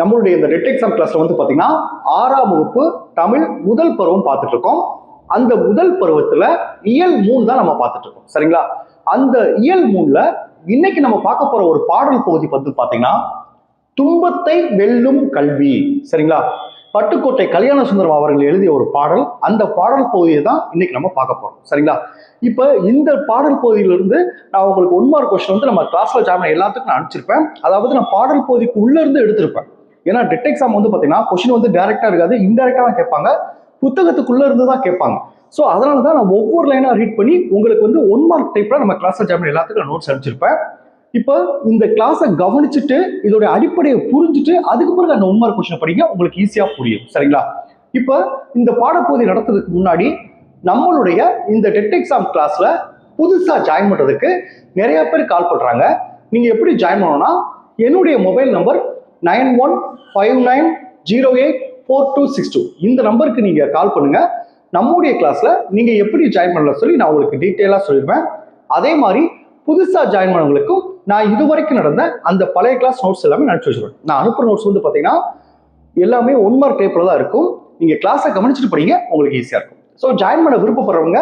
நம்மளுடைய இந்த TET exam கிளாஸ்ல வந்து பாத்தீங்கன்னா 6ஆம் வகுப்பு தமிழ் முதல் பருவம் பார்த்துட்டு இருக்கோம். அந்த முதல் பருவத்துல இயல் 3 தான் நம்ம பார்த்துட்டு இருக்கோம். சரிங்களா? அந்த இயல் 3ல இன்னைக்கு நம்ம பார்க்க போற ஒரு பாடல் பகுதி வந்து பாத்தீங்கன்னா துன்பத்தை வெல்லும் கல்வி. சரிங்களா? பட்டுக்கோட்டை கல்யாண சுந்தரம் அவர்கள் எழுதிய ஒரு பாடல். அந்த பாடல் பகுதியை தான் இன்னைக்கு நம்ம பார்க்க போறோம். சரிங்களா? இப்ப இந்த பாடல் பகுதியிலிருந்து நான் உங்களுக்கு 1 மார்க் கொஸ்டின் வந்து நம்ம கிளாஸ்ல ஜாயின் எல்லாத்துக்கும் நான் அனுப்பிச்சிருப்பேன். அதாவது நான் பாடல் பகுதிக்கு உள்ள இருந்து எடுத்திருப்பேன். ஏன்னா டெட் எக்ஸாம் வந்து பாத்தீங்கன்னா கொஸ்டின் வந்து டைரக்டா இருக்காது, இன்டைரக்டா தான் கேட்பாங்க, புத்தகத்துக்குள்ள இருந்து தான் கேட்பாங்க. ஸோ அதனால தான் நான் ஒவ்வொரு லைனா ரீட் பண்ணி உங்களுக்கு வந்து 1 மார்க் டைப்ல நம்ம கிளாஸ்ல ஜாயின் எல்லாத்துக்கும் நோட்ஸ் அனுப்பிச்சிருப்பேன். இப்போ இந்த கிளாஸை கவனிச்சுட்டு இதோட அடிப்படையை புரிஞ்சுட்டு அதுக்கு பிறகு அந்த 1 மார்க் கொஸ்டின் படிங்க, உங்களுக்கு ஈஸியா புரியும். சரிங்களா? இப்போ இந்த பாடப்பகுதி நடத்துறதுக்கு முன்னாடி நம்மளுடைய இந்த டெட் எக்ஸாம் கிளாஸ்ல புதுசா ஜாயின் பண்றதுக்கு நிறைய பேர் கால் பண்றாங்க. நீங்க எப்படி ஜாயின் பண்ணணும்னா என்னுடைய மொபைல் நம்பர் 9159084262 இந்த நம்பருக்கு நீங்க கால் பண்ணுங்க. நம்முடைய கிளாஸ்ல நீங்க எப்படி ஜாயின் பண்ணலாம் சொல்லி நான் உங்களுக்கு டீட்டெயிலா சொல்லிடுவேன். அதே மாதிரி புதுசா ஜாயின் பண்ணவங்களுக்கும் நான் இதுவரைக்கும் நடந்த அந்த பழைய கிளாஸ் நோட்ஸ் எல்லாமே அனுப்பிச்சு வச்சிருவேன். நான் அனுப்புற நோட்ஸ் வந்து பாத்தீங்கன்னா எல்லாமே 1 மார்க் டைப்ல தான் இருக்கும். நீங்க கிளாஸை கவனிச்சுட்டு படிங்க, உங்களுக்கு ஈஸியா இருக்கும். ஸோ ஜாயின் பண்ண விருப்பப்படுறவங்க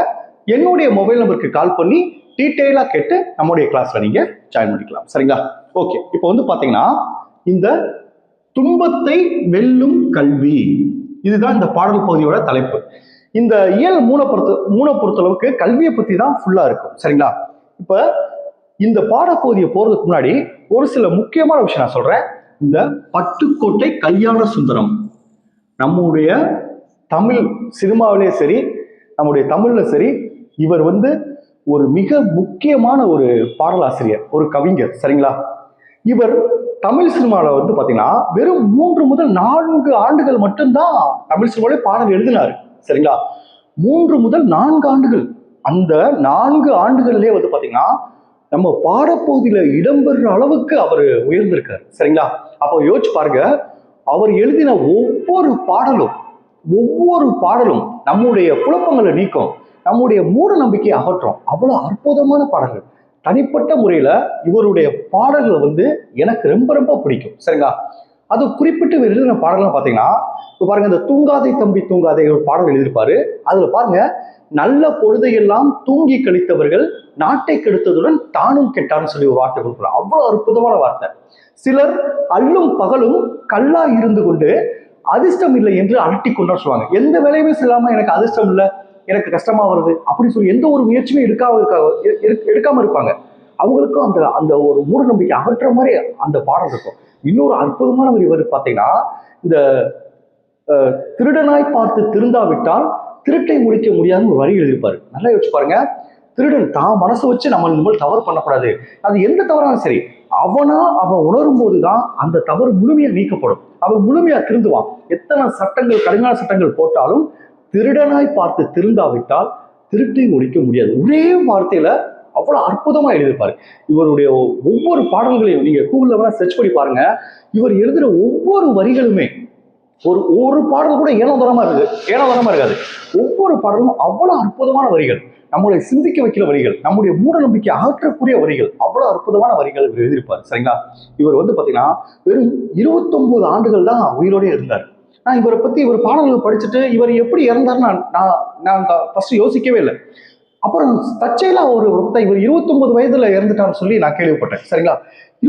என்னுடைய மொபைல் நம்பருக்கு கால் பண்ணி டீட்டெயிலா கேட்டு நம்முடைய கிளாஸ்ல நீங்க ஜாயின் பண்ணிக்கலாம். சரிங்களா? ஓகே, இப்போ வந்து பாத்தீங்கன்னா இந்த துன்பத்தை வெல்லும் கல்வி, இதுதான் இந்த பாடல் பகுதியோட தலைப்பு. இந்த இயல் 3 பொறுத்தளவுக்கு கல்வியை பத்தி தான் ஃபுல்லா இருக்கும். சரிங்களா? இப்ப இந்த பாடப்பகுதியை போறதுக்கு முன்னாடி ஒரு சில முக்கியமான விஷயம் நான் சொல்றேன். இந்த பட்டுக்கோட்டை கல்யாண சுந்தரம் நம்முடைய தமிழ் சினிமாவிலே சரி, நம்முடைய தமிழ்ல சரி, இவர் வந்து ஒரு மிக முக்கியமான ஒரு பாடலாசிரியர், ஒரு கவிஞர். சரிங்களா? இவர் தமிழ் சினிமாவில் வந்து பாத்தீங்கன்னா வெறும் 3 முதல் 4 ஆண்டுகள் மட்டும்தான் தமிழ் சினிமாவிலே பாடல் எழுதினாரு. சரிங்களா? 3 முதல் 4 ஆண்டுகள். அந்த 4 ஆண்டுகளிலே வந்து பாத்தீங்கன்னா நம்ம பாடப்பகுதியில இடம்பெற அளவுக்கு அவர் உயர்ந்திருக்காரு. சரிங்களா? அப்போ யோசிச்சு பாருங்க, அவர் எழுதின ஒவ்வொரு பாடலும் நம்முடைய குழப்பங்களை நீக்கும், நம்முடைய மூட நம்பிக்கையை அகற்றும். அவ்வளவு அற்புதமான பாடல்கள். தனிப்பட்ட முறையில இவருடைய பாடல்கள் வந்து எனக்கு ரொம்ப ரொம்ப பிடிக்கும். சரிங்களா? அது குறிப்பிட்டு எழுதின பாடல்கள் பாத்தீங்கன்னா இப்ப பாருங்க, இந்த தூங்காதே தம்பி தூங்காதே ஒரு பாடல் எழுதியிருப்பாரு. அதுல பாருங்க, நல்ல பொழுதையெல்லாம் தூங்கி கழித்தவர்கள் நாட்டை கெடுத்ததுடன் தானும் கெட்டான்னு சொல்லி ஒரு வார்த்தை கொடுக்குறாங்க. அவ்வளவு அற்புதமான வார்த்தை. சிலர் அல்லும் பகலும் கல்லா இருந்து கொண்டு அதிர்ஷ்டம் இல்லை என்று அலட்டி கொண்டா சொல்லுவாங்க. எந்த வேலையுமே செய்யாம எனக்கு அதிர்ஷ்டம் இல்லை, எனக்கு கஷ்டமா வருது அப்படின்னு சொல்லி எந்த ஒரு முயற்சியுமே எடுக்காம இருப்பாங்க. அவங்களுக்கும் அந்த அந்த ஒரு மூட நம்பிக்கை அகற்ற மாதிரி அந்த பாடல் இருக்கும். இன்னொரு அற்புதமான ஒரு இவர் பார்த்தீங்கன்னா, இந்த திருடனாய் பார்த்து திருந்தாவிட்டால் திருட்டை முடிக்க முடியாதுன்னு ஒரு வரி எழுதியிருப்பாரு. நல்லா யோசிச்சு பாருங்க. திருடன் தான் மனசை வச்சு நம்ம இந்த மாதிரி தவறு பண்ணக்கூடாது, அது எந்த தவறாலும் சரி, அவன் உணரும் போதுதான் அந்த தவறு முழுமையா நீக்கப்படும், அவன் முழுமையா திருந்துவான். எத்தனை சட்டங்கள், கடுமையான சட்டங்கள் போட்டாலும் திருடனாய் பார்த்து திருந்தாவிட்டால் திருட்டை ஒழிக்க முடியாது. ஒரே வார்த்தையில அவ்வளவு அற்புதமா எழுதியிருப்பாரு. இவருடைய ஒவ்வொரு பாடல்களையும் நீங்க கூகுள்ல வேணா சர்ச் பண்ணி பாருங்க. இவர் எழுதுற ஒவ்வொரு வரிகளுமே ஒரு பாடல் கூட ஏனோதரமா இருக்காது. ஒவ்வொரு பாடலும் அவ்வளவு அற்புதமான வரிகள், நம்மளை சிந்திக்க வைக்கிற வரிகள், நம்முடைய மூட நம்பிக்கை அகற்றக்கூடிய வரிகள், அவ்வளவு அற்புதமான வரிகள் இவர் எழுதியிருப்பாரு. சரிங்களா? இவர் வந்து பாத்தீங்கன்னா வெறும் 29 ஆண்டுகள் தான் உயிரோட இருந்தார். நான் இவரை பத்தி இவர் பாடல்கள் படிச்சுட்டு இவர் எப்படி இறந்தாருன்னு நான் ஃபர்ஸ்ட் யோசிக்கவே இல்லை. அப்புறம் தற்செயலா இவர் 29 வயதுல இறந்துட்டான்னு சொல்லி நான் கேள்விப்பட்டேன். சரிங்களா?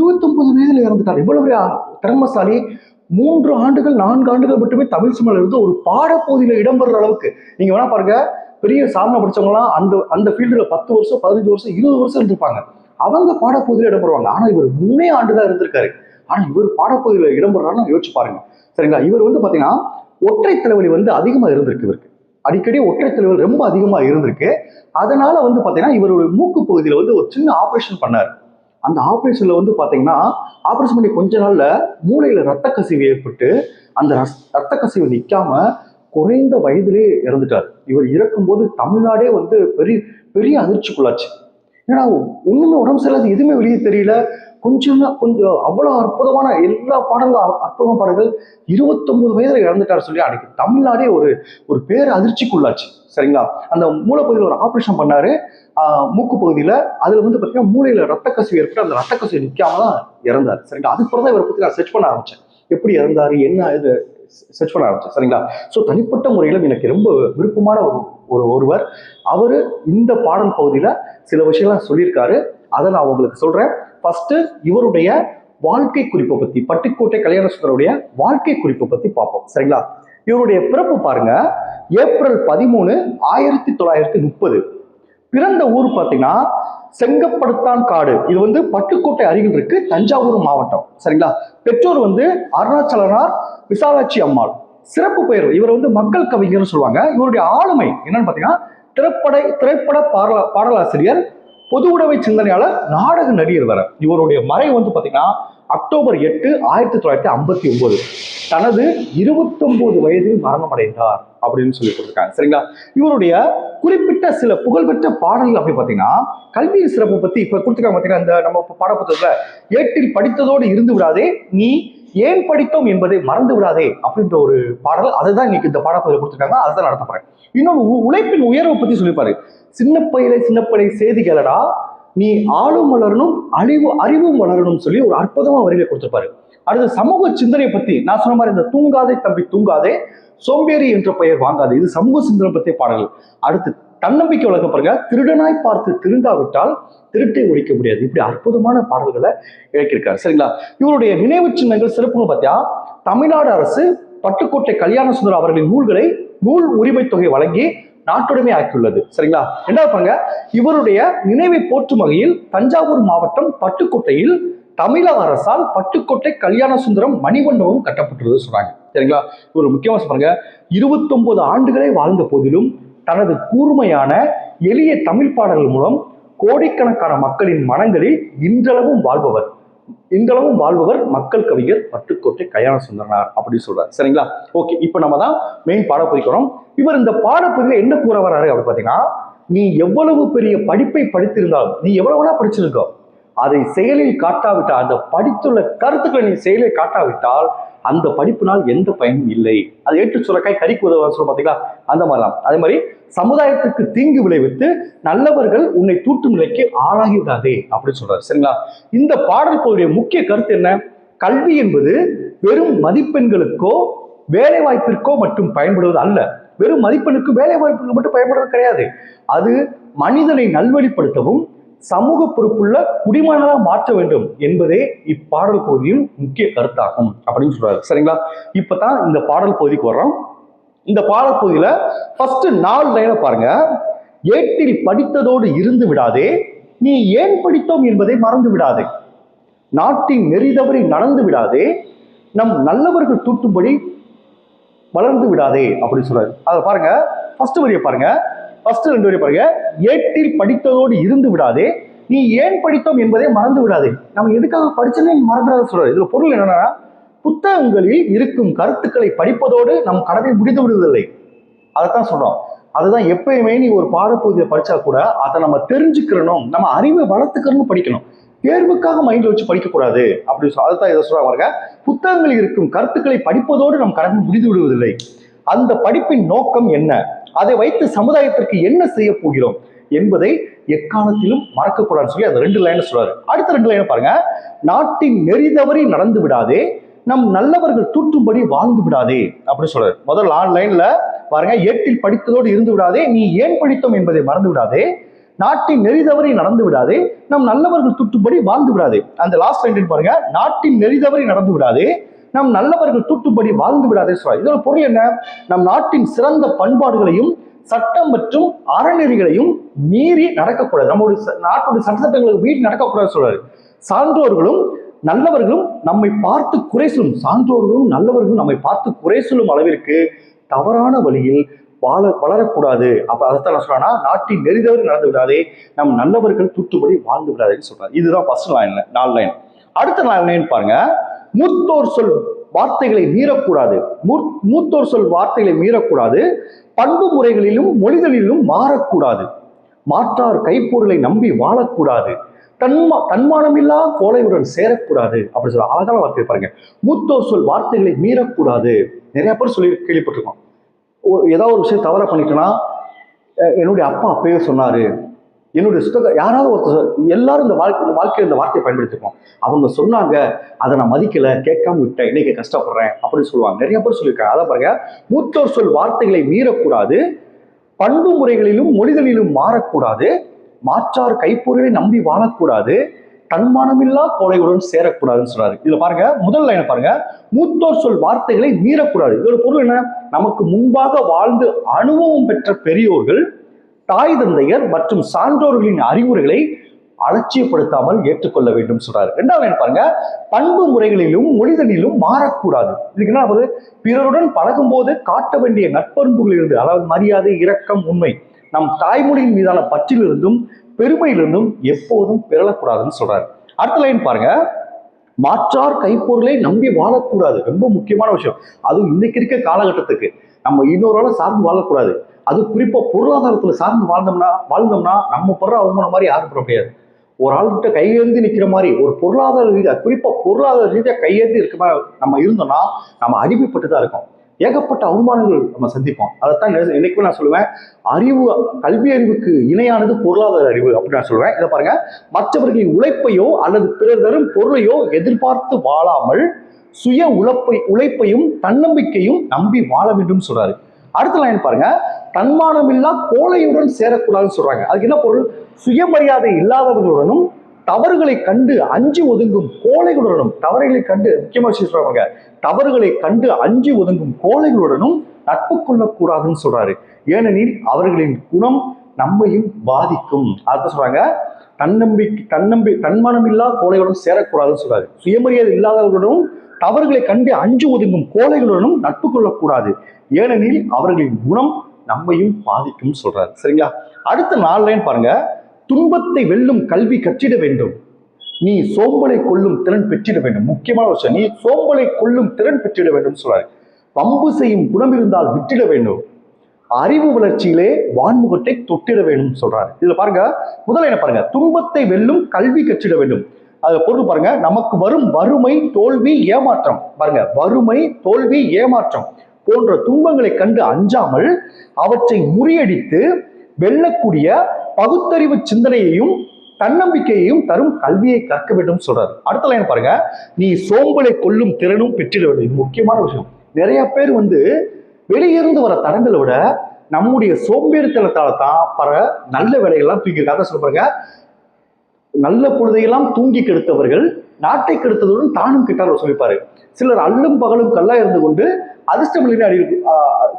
29 வயதுல இறந்துட்டார். இவ்வளவு திறமசாலி. 3 ஆண்டுகள் 4 ஆண்டுகள் மட்டுமே தமிழ் சினிமால இருந்து ஒரு பாடப்பகுதியில இடம்பெற அளவுக்கு. நீங்க வேணா பாருங்க, பெரிய சாதனை படிச்சவங்களாம் அந்த ஃபீல்டுல 10 வருஷம் 15 வருஷம் 20 வருஷம் இருந்திருப்பாங்க. அவங்க பாடப்பகுதியில இடம்பெறுவாங்க. ஆனா இவர் 3 ஆண்டு தான் இருந்திருக்காரு. ஆனா இவர் பாடப்பகுதியில இடம்பெறாருன்னு யோசிச்சு பாருங்க. சரிங்களா? இவர் வந்து பாத்தீங்கன்னா ஒற்றை தலைவலி வந்து அதிகமா இருந்திருக்கு. இவருக்கு அடிக்கடி ஒற்றை தலைவலி ரொம்ப அதிகமா இருந்திருக்கு. அதனால வந்து பாத்தீங்கன்னா இவருடைய மூக்கு பகுதியில வந்து ஒரு சின்ன ஆபரேஷன் பண்ணாரு. அந்த ஆபரேஷன்ல வந்து பாத்தீங்கன்னா ஆபரேஷன் பண்ணி கொஞ்ச நாள்ல மூளையில ரத்த கசிவு ஏற்பட்டு அந்த ரத்த கசிவு நிக்காம குறைந்த வயதிலே இறந்துட்டார். இவர் இறக்கும் போது தமிழ்நாடே வந்து பெரிய அதிர்ச்சிக்குள்ளாச்சு. ஏன்னா ஒண்ணுமே உடம்பு சரியில்லாத, எதுவுமே வெளியே தெரியல. கொஞ்சம் அவ்வளவு அற்புதமான எல்லா பாடல்களும் அற்புதமான பாடல்கள். 29 வயதுல இறந்துட்டார் சொல்லி அன்னைக்கு தமிழ்நாடே ஒரு பேர் அதிர்ச்சிக்குள்ளாச்சு. சரிங்களா? அந்த மூளைப்பகுதியில் ஒரு ஆபரேஷன் பண்ணாரு, மூக்கு பகுதியில. அதுல வந்து பாத்தீங்கன்னா மூளையில ரத்த கசிவு ஏற்பட்டு அந்த ரத்த கசிவு நிக்காம தான் இறந்தார். சரிங்களா? அதுக்கப்புறம் தான் இவரை பத்தி நான் சர்ச் பண்ண ஆரம்பிச்சேன். எப்படி இறந்தாரு, என்ன இது சர்ச் பண்ண ஆரம்பிச்சேன். சரிங்களா? ஸோ தனிப்பட்ட முறையிலும் எனக்கு ரொம்ப விருப்பமான ஒருவர். அவரு இந்த பாடல் பகுதியில சில விஷயம்லாம் சொல்லியிருக்காரு. அதை நான் உங்களுக்கு சொல்றேன். ஃபர்ஸ்ட் இவருடைய வாழ்க்கை குறிப்பை பத்தி, பட்டுக்கோட்டை கல்யாண சுந்தரருடைய வாழ்க்கை குறிப்பை பத்தி பார்ப்போம். சரிங்களா? இவருடைய பிறப்பு பாருங்க, ஏப்ரல் 13, 1930. பிறந்த ஊர் பார்த்தீங்கன்னா செங்கப்படுத்தான் காடு. இது வந்து பட்டுக்கோட்டை அருகில் இருக்கு, தஞ்சாவூர் மாவட்டம். சரிங்களா? பெற்றோர் வந்து அருணாச்சலனார் விசாலாட்சி அம்மாள். சிறப்பு பெயர், இவர் வந்து மக்கள் கவிஞர்னு சொல்லுவாங்க. இவருடைய ஆளுமை என்னன்னு பாத்தீங்கன்னா திரைப்பட பாடலாசிரியர், பொது உடைமை சிந்தனையாளர், நாடக நடிகர் வர. இவருடைய மறை வந்து பாத்தீங்கன்னா அக்டோபர் 8, 1959. தனது 29 வயதில் மரணம் அடைந்தார் அப்படின்னு சொல்லி கொடுத்திருக்காங்க. சரிங்களா? இவருடைய குறிப்பிட்ட சில புகழ்பெற்ற பாடல்கள் அப்படி பாத்தீங்கன்னா கல்வியின் சிறப்பு பத்தி இப்ப கொடுத்துருக்காங்க. பாத்தீங்கன்னா இந்த நம்ம பாடப்புத்தகத்துல ஏட்டில் படித்ததோடு இருந்து விடாதே, நீ ஏன் படித்தோம் என்பதை மறந்து விடாதே அப்படின்ற ஒரு பாடல். அதுதான் இன்னைக்கு இந்த பாடப்பகுதியில் கொடுத்துருக்காங்க. அதுதான் நடத்த போறேன். இன்னொன்று உழைப்பின் உயர்வை பத்தி சொல்லிப்பாரு. சின்னப்பையிலை செய்திகளடா, நீ ஆளும் வளரணும், அறிவும் வளரணும் சொல்லி ஒரு அற்புதமா வரிகளை கொடுத்திருப்பாரு. அடுத்து சமூக சிந்தனை பத்தி நான் சொன்ன மாதிரி இந்த தூங்காதே தம்பி தூங்காதே, சோம்பேறி என்ற பெயர் வாங்காது, இது சமூக சிந்தனை பற்றிய பாடல்கள். அடுத்து தன்னம்பிக்கை வழக்க பாருங்க, திருடனாய் பார்த்து திருந்தாவிட்டால் திருட்டை ஒழிக்க முடியாது. இப்படி அற்புதமான பாடல்களை இழக்கியிருக்காரு. சரிங்களா? இவருடைய நினைவு சின்னங்கள் சிறப்புன்னு பார்த்தா, தமிழ்நாடு அரசு பட்டுக்கோட்டை கல்யாண சுந்தரம் அவர்களின் நூல் உரிமை தொகை வழங்கி நாட்டுடைமை ஆக்கியுள்ளது. சரிங்களா? என்ன பாருங்க, இவருடைய நினைவை போற்றும் வகையில் தஞ்சாவூர் மாவட்டம் பட்டுக்கோட்டையில் தமிழக அரசால் பட்டுக்கோட்டை கல்யாண சுந்தரம் மணிமண்டபம் கட்டப்பட்டுள்ளது சொல்றாங்க. சரிங்களா? ஒரு முக்கியமா பாருங்க, 29 ஆண்டுகளே வாழ்ந்த போதிலும் தனது கூர்மையான எளிய தமிழ் பாடல்கள் மூலம் கோடிக்கணக்கான மக்களின் மனங்களில் இன்றளவும் வாழ்பவர் மக்கள் கவிஞர் பட்டுக்கோட்டை கல்யாண சுந்தரனார் அப்படின்னு சொல்றாரு. சரிங்களா? ஓகே, இப்போ நம்ம தான் மெயின் பாடப்பகுதிக்கிறோம். இவர் இந்த பாடப்பகுதியில் என்ன கூற வர்றாரு அப்படின்னு பார்த்தீங்கன்னா, நீ எவ்வளவு பெரிய படிப்பை படித்திருந்தாலும், நீ எவ்வளவுனா படிச்சிருக்கோ, அதை செயலில் காட்டாவிட்டால், அந்த படித்துள்ள கருத்துக்களை நீ செயலில் காட்டாவிட்டால் அந்த படிப்பினால் எந்த பயனும் இல்லை. அது ஏற்று சுரக்காய் கறிக்கு உதவ சொல்ல பார்த்தீங்களா, அந்த மாதிரிதான். அதே மாதிரி சமுதாயத்துக்கு தீங்கு விளைவித்து நல்லவர்கள் உன்னை தூட்டும் நிலைக்கு ஆளாகி விடாதே அப்படின்னு சொல்றாரு. சரிங்களா? இந்த பாடல் பகுதியுடைய முக்கிய கருத்து என்ன? கல்வி என்பது வெறும் மதிப்பெண்களுக்கோ வேலை வாய்ப்பிற்கோ மட்டும் பயன்படுவது அல்ல. வெறும் மதிப்பெண்ணுக்கு வேலை வாய்ப்புக்கு மட்டும் பயன்படுவது கிடையாது. அது மனிதனை நல்வழிப்படுத்தவும் சமூக பொறுப்புள்ள குடிமகனாக மாற்ற வேண்டும் என்பதே இப்பாடல் பகுதியின் முக்கிய கருத்தாகும் அப்படின்னு சொல்றாரு. சரிங்களா? இப்பதான் இந்த பாடல் பகுதிக்கு வர்றோம். இந்த பாடல் பகுதியில ஃபர்ஸ்ட் 4 லைனை பாருங்க. ஏட்டில் படித்ததோடு இருந்து விடாதே, நீ ஏன் படித்தோம் என்பதை மறந்து விடாதே, நாட்டின் நெறி தவறி நடந்து விடாதே, நம் நல்லவர்கள் தூட்டும்படி வளர்ந்து விடாதே அப்படின்னு சொல்றாரு. அதை பாருங்க, ஃபர்ஸ்ட் வரியை பாருங்க, ஃபர்ஸ்ட் 2 வரியை பாருங்க. ஏட்டில் படித்ததோடு இருந்து விடாதே, நீ ஏன் படித்தோம் என்பதை மறந்து விடாதே. நம்ம எதுக்காக படிச்சோன்னு மறந்துடாத சொல்றாரு. இதுல பொருள் என்னன்னா, புத்தகங்களில் இருக்கும் கருத்துக்களை படிப்பதோடு நம் கடமை முடிந்து விடுவதில்லை. அதைத்தான் சொல்றோம். அதுதான் எப்பயுமே நீ ஒரு பாடப்பகுதியை படிச்சா கூட அதை நம்ம தெரிஞ்சுக்கிறணும், நம்ம அறிவை வளர்த்துக்கிறணும், படிக்கணும். தேர்வுக்காக மைண்ட்ல வச்சு படிக்கக்கூடாது அப்படின்னு சொல்லி அதுதான் இதை சொல்றாங்க. புத்தகங்களில் இருக்கும் கருத்துக்களை படிப்பதோடு நம் கடமை முடிந்து விடுவதில்லை. அந்த படிப்பின் நோக்கம் என்ன, அதை வைத்து சமுதாயத்திற்கு என்ன செய்ய போகிறோம் என்பதை எக்காலத்திலும் மறக்கக்கூடாதுன்னு சொல்லி அந்த 2 லைன் சொல்றாரு. அடுத்த 2 லைனை பாருங்க. நாட்டின் நெறி தவறி நடந்து விடாதே, நம் நல்லவர்கள் தூட்டும்படி வாழ்ந்து விடாதே அப்படின்னு சொல்றாரு. முதல் 4 லைன்ல பாருங்க, ஏட்டில் படித்ததோடு இருந்து விடாதே, நீ ஏன் படித்தோம் என்பதை மறந்து விடாதே, நாட்டின் நெறி தவறி நடந்து விடாதே, நம் நல்லவர்கள் தூட்டும்படி வாழ்ந்து விடாதே. அந்த லாஸ்ட் லைன் பாருங்க, நாட்டின் நெறி தவறி நடந்து விடாதே, நம் நல்லவர்கள் தூட்டும்படி வாழ்ந்து விடாதே சொல்றாரு. இதோட பொருள் என்ன? நம் நாட்டின் சிறந்த பண்பாடுகளையும் சட்டம் மற்றும் அறநெறிகளையும் மீறி நடக்கக்கூடாது. நம்மளுடைய நாட்டுடைய சட்டங்களுக்கு மீறி நடக்கக்கூடாது சொல்றாரு. சான்றோர்களும் நல்லவர்களும் நம்மை பார்த்து குறை சொல்லும், சான்றோர்களும் நல்லவர்களும் நம்மை பார்த்து குறை சொல்லும் அளவிற்கு தவறான வழியில் வளரக்கூடாது. அப்ப அதைத்தான் நான் சொல்றேன்னா, நாட்டின் நெறிதவறி நடந்து விடாதே, நம் நல்லவர்கள் தூட்டுபடி வாழ்ந்து விடாதேன்னு சொல்றாரு. இதுதான் ஃபர்ஸ்ட் லைன்ல 4 லைன். அடுத்த 4 லைன் பாருங்க. மூத்தோர் சொல் வார்த்தைகளை மீறக்கூடாது, மூத்தோர் சொல் வார்த்தைகளை மீறக்கூடாது, பண்பு முறைகளிலும் மொழிகளிலும் மாறக்கூடாது, மாற்றார் கைப்பொருளை நம்பி வாழக்கூடாது, தன்மானமில்லா கோலையுடன் சேரக்கூடாது அப்படி சொல்ல அழகான வார்த்தை பாருங்க. மூத்தோர் சொல் வார்த்தைகளை மீறக்கூடாது. நிறைய பேர் சொல்லி கேள்விப்பட்டிருக்கோம். ஏதாவது ஒரு விஷயம் தவறா பண்ணிட்டோம்னா, என்னுடைய அப்பா அப்பவே சொன்னாரு, என்னுடைய யாராவது ஒருத்தர், எல்லாரும் இந்த வாழ்க்கையில் இந்த வார்த்தையை பயன்படுத்திருக்கோம். அவங்க சொன்னாங்க, அதை நான் மதிக்கல, கேட்காம விட்டேன், இன்னைக்கு கஷ்டப்படுறேன் அப்படின்னு சொல்லுவாங்க. நிறைய பேர் சொல்லியிருக்காங்க. அதான் பாருங்க, மூத்தோர் சொல் வார்த்தைகளை மீறக்கூடாது, பண்பு முறைகளிலும் மொழிகளிலும் மாறக்கூடாது, மாற்றார் கைப்பொருளை நம்பி வாழக்கூடாது, தன்மானமில்லா கோழைகளுடன் சேரக்கூடாதுன்னு சொல்றாரு. இதுல பாருங்க, முதல் லைனை பாருங்க, மூத்தோர் சொல் வார்த்தைகளை மீறக்கூடாது. இதோட பொருள் என்ன? நமக்கு முன்பாக வாழ்ந்து அனுபவம் பெற்ற பெரியோர்கள், தாய் தந்தையர் மற்றும் சான்றோர்களின் அறிவுரைகளை அலட்சியப்படுத்தாமல் ஏற்றுக்கொள்ள வேண்டும் சொல்றாரு. ரெண்டாவது லைன் பாருங்க, பண்பு முறைகளிலும் மொழிதலிலும் மாறக்கூடாது. இதுக்கு என்ன ஆகுது? பிறருடன் பழகும் போது காட்ட வேண்டிய நட்பண்புகளில் இருந்து, அதாவது மரியாதை, இரக்கம், உண்மை, நம் தாய்மொழியின் மீதான பற்றிலிருந்தும் பெருமையிலிருந்தும் எப்போதும் பிறழக்கூடாதுன்னு சொல்றாரு. அடுத்த லைன் பாருங்க, மாற்றார் கைப்பொருளை நம்பி வாழக்கூடாது. ரொம்ப முக்கியமான விஷயம். அதுவும் இன்னைக்கு இருக்க காலகட்டத்துக்கு நம்ம இன்னொரு சார்ந்து வாழக்கூடாது. அது குறிப்பா பொருளாதாரத்துல சார்ந்து வாழ்ந்தோம்னா நம்ம படுற அவமானம் மாதிரி யாரும் பெற முடியாது. ஒரு ஆள்கிட்ட கையேந்தி நிக்கிற மாதிரி, ஒரு பொருளாதார ரீதியா, குறிப்பா பொருளாதார ரீதியா கையேந்தி இருக்க மாதிரி நம்ம இருந்தோம்னா நம்ம அடிமைப்பட்டு தான் இருக்கோம். ஏகப்பட்ட அவமானங்கள் நம்ம சந்திப்போம். அதைத்தான் என்னைக்குமே நான் சொல்லுவேன், கல்வி அறிவுக்கு இணையானது பொருளாதார அறிவு அப்படின்னு நான் சொல்லுவேன். இதை பாருங்க, மற்றவர்களின் உழைப்பையோ அல்லது பிறர் தரும் பொருளையோ எதிர்பார்த்து வாழாமல் சுய உழைப்பையும் தன்னம்பிக்கையும் நம்பி வாழ வேண்டும் சொல்றாரு. அடுத்த லைன் பாருங்க, தன்மானமில்லா கோழையுடன் சேரக்கூடாதுன்னு சொல்றாங்க. அதுக்கு என்ன பொருள்? சுயமரியாதை இல்லாதவர்களுடனும் தவறுகளை கண்டு அஞ்சி ஒதுங்கும் கோழைகளுடனும், தவறுகளை கண்டு, முக்கியமா சொல்றாங்க, தவறுகளை கண்டு அஞ்சி ஒதுங்கும் கோழைகளுடனும் நட்பு கொள்ளக்கூடாதுன்னு சொல்றாரு. ஏனெனில் அவர்களின் குணம் நம்மையும் பாதிக்கும். அதான் சொல்றாங்க, தன்மானமில்லா கோழைகளுடன் சேரக்கூடாதுன்னு சொல்றாரு. சுயமரியாதை இல்லாதவர்களுடனும் தவறுகளை கண்டு அஞ்சு ஒதுங்கும் கோழைகளுடனும் நட்பு கொள்ளக்கூடாது, ஏனெனில் அவர்களின் குணம் நம்மையும் பாதிக்கும் சொல்றாரு. சரிங்களா? அடுத்த 4 லைன் பாருங்க, துன்பத்தை வெல்லும் கல்வி கற்றிட வேண்டும், நீ சோம்பலை கொள்ளும் திறன் பெற்றிட வேண்டும். முக்கியமான விஷயம், நீ சோம்பலை கொள்ளும் திறன் பெற்றிட வேண்டும் சொல்றாரு. வம்பு செய்யும் குணம் இருந்தால் விட்டிட வேண்டும், அறிவு வளர்ச்சியிலே வான்முகத்தை தொட்டிட வேண்டும் சொல்றாரு. இதுல பாருங்க, முதல்ல என்ன பாருங்க, துன்பத்தை வெல்லும் கல்வி கற்றிட வேண்டும். அது பொருள் பாருங்க, நமக்கு வரும் வறுமை, தோல்வி, ஏமாற்றம், பாருங்க, வறுமை, தோல்வி, ஏமாற்றம் போன்ற துன்பங்களை கண்டு அஞ்சாமல் அவற்றை முறியடித்து வெல்லக்கூடிய பகுத்தறிவு சிந்தனையையும் தன்னம்பிக்கையையும் தரும் கல்வியை கற்க வேண்டும் சொல்றாரு. அடுத்த லைன் பாருங்க, நீ சோம்பலை கொள்ளும் திறனும் பெற்றிட வேண்டும். இது முக்கியமான விஷயம். நிறைய பேர் வெளியிருந்து வர தடங்களை விட நம்முடைய சோம்பேறித்தனத்தால தான் நல்ல வேலைகள்லாம் தூக்கியிருக்காங்க சொல்றாங்க. நல்ல பொழுதையெல்லாம் தூங்கி கெடுத்தவர்கள் நாட்டை கெடுத்ததுடன் தானும் கிட்டார் சொல்லிப்பாரு. சிலர் அல்லும் பகலும் கல்லா இருந்து கொண்டு அதிர்ஷ்டம்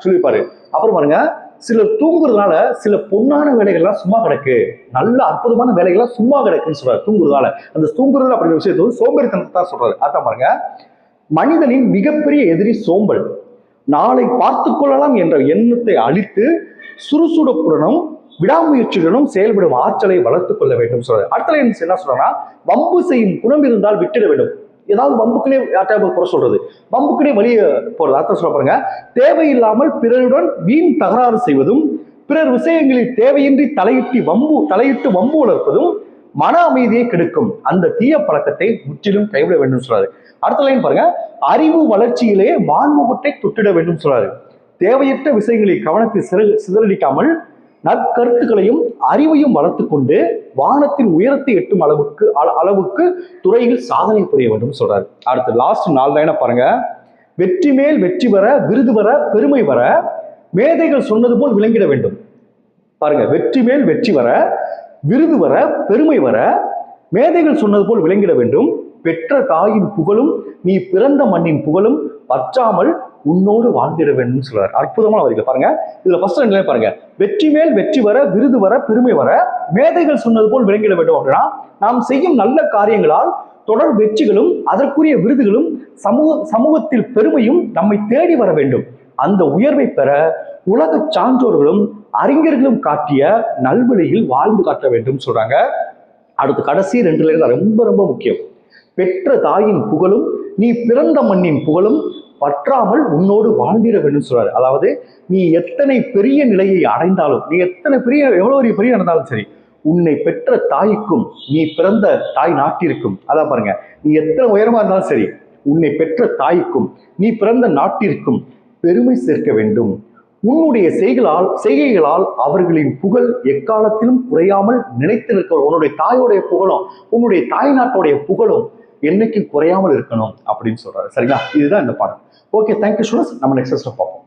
சொல்லிப்பாரு. அப்புறம் பாருங்க, சிலர் தூங்குறதுனால சில பொன்னான வேலைகள்லாம் சும்மா கிடக்கு, நல்ல அற்புதமான வேலைகள்லாம் சும்மா கிடக்குன்னு சொல்றாரு. தூங்குறதுனால, அந்த தூங்குறது அப்படிங்கிற விஷயத்தை சோம்பேறித்தனத்தை தான் சொல்றாரு. அதான் பாருங்க, மனிதனின் மிகப்பெரிய எதிரி சோம்பல். நாளை பார்த்து கொள்ளலாம் என்ற எண்ணத்தை அழித்து சுறுசுறுப்புடனும் விடாமுயற்சியுடனும் செயல்படும் ஆற்றலை வளர்த்துக் கொள்ள வேண்டும் சொல்றாரு. அடுத்த என்ன சொல்றாங்கன்னா, வம்பு செய்யும் குணம் இருந்தால் விட்டுட வேண்டும். ஏதாவது வம்புக்குனே யார்ட்டாவது குறை சொல்றது, வம்புக்குனே வெளியே போறது. அர்த்தம் சொல்ல பாருங்க, தேவையில்லாமல் பிறருடன் வீண் தகராறு செய்வதும் பிறர் விஷயங்களில் தேவையின்றி தலையிட்டு வம்பு வளர்ப்பதும் மன அமைதியை கெடுக்கும். அந்த தீய பழக்கத்தை முற்றிலும் கைவிட வேண்டும் சொல்றாரு. அடுத்த லைன் பாருங்க, அறிவு வளர்ச்சியிலே வான்முகத்தை தொட்டிட வேண்டும் சொல்றாரு. தேவையற்ற விஷயங்களில் கவனத்தை சிதறடிக்காமல் நற்கருத்துக்களையும் அறிவையும் வளர்த்து கொண்டு வானத்தின் உயரத்தை எட்டும் அளவுக்கு துறையில் சாதனை புரிய வேண்டும் சொல்றாரு. அடுத்து லாஸ்ட் 4 லைனை பாருங்க, வெற்றி மேல் வெற்றி வர, விருது வர, பெருமை வர, மேதைகள் சொன்னது போல் விளங்கிட வேண்டும். பாருங்க, வெற்றி மேல் வெற்றி வர, விருது வர, பெருமை வர, மேதைகள் சொன்னது போல் விளங்கிட வேண்டும், பெற்ற தாயின் புகழும் நீ பிறந்த மண்ணின் புகழும் பற்றாமல் உன்னோடு வாழ்ந்திட வேண்டும் சொல்றாரு. அற்புதமான வரிகள் பாருங்க. இதுல ஃபர்ஸ்ட் 2 லைன் பாருங்க, வெற்றி மேல் வெற்றி வர, விருது வர, பெருமை வர, மேதைகள் சொன்னது போல் விளங்கிட வேண்டும் அப்படின்னா, நாம் செய்யும் நல்ல காரியங்களால் தொடர் வெற்றிகளும் அதற்குரிய விருதுகளும் சமூகத்தில் பெருமையும் நம்மை தேடி வர வேண்டும். அந்த உயர்வை பெற உலக சான்றோர்களும் அறிஞர்களும் காட்டிய நல்வழியில் வாழ்ந்து காட்ட வேண்டும் சொல்றாங்க. அடுத்து கடைசி 2 லைன் ரொம்ப ரொம்ப முக்கியம், பெற்ற தாயின் புகழும் நீ பிறந்த மண்ணின் புகழும் பற்றாமல் உன்னோடு வாழ்ந்திட வேண்டும் சொல்றாரு. அதாவது நீ எத்தனை பெரிய நிலையை அடைந்தாலும், நீ எவ்வளவு பெரிய நடந்தாலும் சரி, உன்னை பெற்ற தாய்க்கும் நீ பிறந்த தாய் நாட்டிற்கும், அதான் பாருங்க, நீ எத்தனை உயரமா இருந்தாலும் சரி, உன்னை பெற்ற தாய்க்கும் நீ பிறந்த நாட்டிற்கும் பெருமை சேர்க்க வேண்டும். உன்னுடைய செய்கைகளால் அவர்களின் புகழ் எக்காலத்திலும் குறையாமல் நிலைத்து நிற்க, உன்னுடைய தாயோடைய புகழும் உன்னுடைய தாய் நாட்டோடைய புகழும் என்னைக்கும் குறையாமல் இருக்கணும் அப்படின்னு சொல்றாரு. சரிங்களா? இதுதான் இந்த பாடம். Okay, thank you students. நம்ம நெக்ஸ்ட் பார்ப்போம்.